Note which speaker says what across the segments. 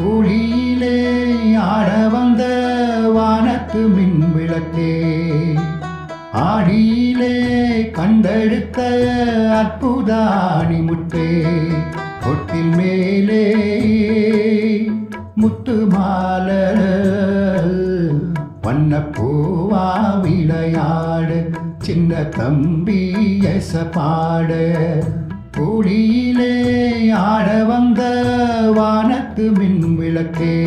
Speaker 1: ஒளியிலே ஆட வந்த வானத்து மின் விளக்கே, ஆடியிலே கண்டெடுத்த அற்புதாணி முட்டே, பொட்டில் மேலே முத்து மாலை வண்ணப்பூவா விளையாடு சின்ன தம்பி எசப்பாட. ஒளியிலே ஆட வந்த வானத்து மின் விளக்கே,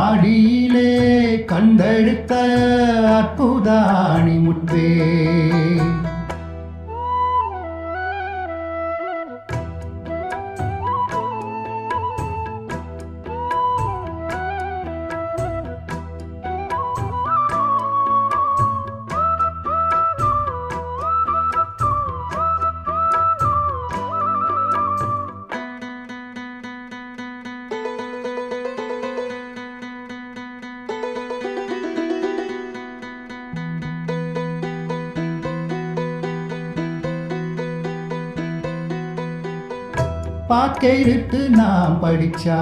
Speaker 1: ஆடியிலே கண்டெடுத்த அற்புதாணி முத்தே. பாட்டெடுத்து நாம் படிச்சா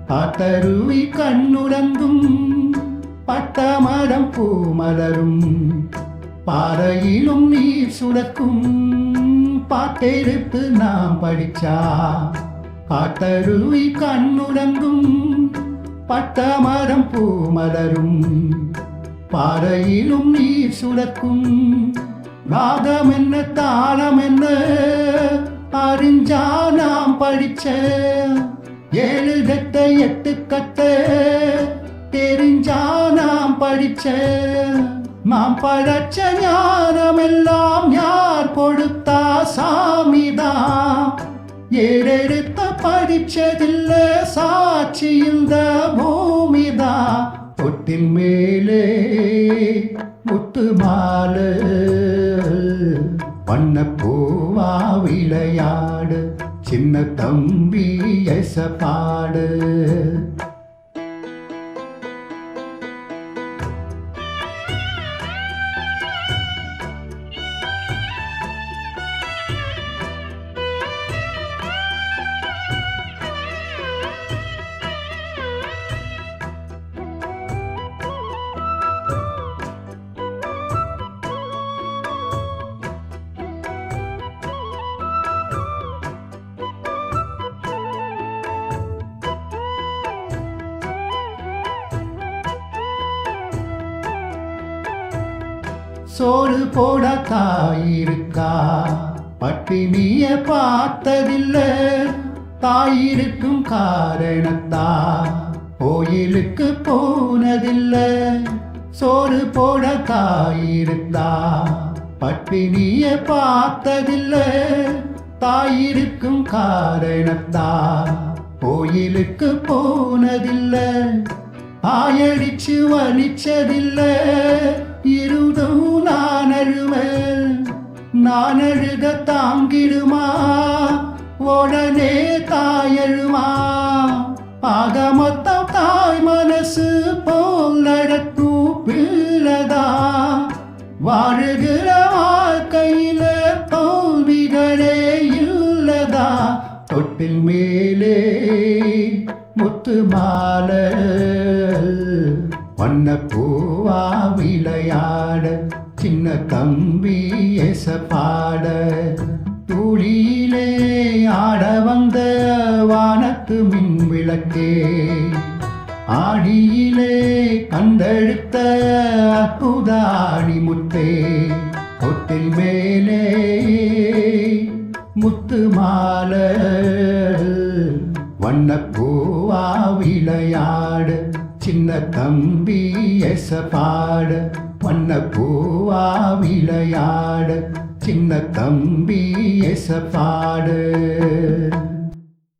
Speaker 1: பாட்டருவி கண்ணுறங்கும், பட்டமரம் பூமலரும் பாறையிலும் நீர் சுடக்கும். பாட்டெடுத்து நாம் படிச்சா பாட்டருவி கண்ணுறங்கும், பட்டமரம் பூமலரும் பாறையிலும் நீர் சுடக்கும். ராகம் என்ன தாளம் என்ன அறிஞ்சா நாம் படிச்ச, ஏழு கட்ட எட்டு கட்ட தெரிஞ்சா நாம் படிச்ச. நாம் படைச்ச ஞானமெல்லாம் யார் கொடுத்தா? சாமிதான். ஏறெடுத்த படிச்சதில்ல சாட்சி இந்த பூமிதான். பொட்டின் மேலே முத்து மாலை வண்ணப்பூவா விளையாடு சின்ன தம்பி எசப்பாடு. சோறு போட தாயிருக்கா? பட்டினிய பார்த்ததில்ல. தாயிருக்கும் காரணத்தா கோயிலுக்கு போனதில்ல. சோறு போட தாயிருந்தா பட்டினிய பார்த்ததில்ல. தாயிருக்கும் காரணத்தா கோயிலுக்கு போனதில்ல. ஆயடிச்சு வலிச்சதில்ல. இருதும் நான் அழுவேன். நான் அழுத தாங்கிடுமா? உடனே தாயழுமா? ஆக மொத்தம் தாய் மனசு போல் நடக்கும் பிள்ளதா. வாழுகிற வாழ்க்கையில தோல்விகளே இல்லதா. தொட்டில் மேலே முத்து மாலை வண்ணப்பூவா விளையாட சின்ன தம்பி எசப்பாட. துளியிலே ஆட வந்த வானத்து மின் விளக்கே, ஆடியிலே கண்டெடுத்த அற்புதாணி முத்தே. தொட்டில் மேலே முத்து மாலை வண்ணப்பூவா விளையாட சின்ன தம்பி எசப்பாட. வண்ணப்பூவா விளையாட சின்ன தம்பி எசப்பாட.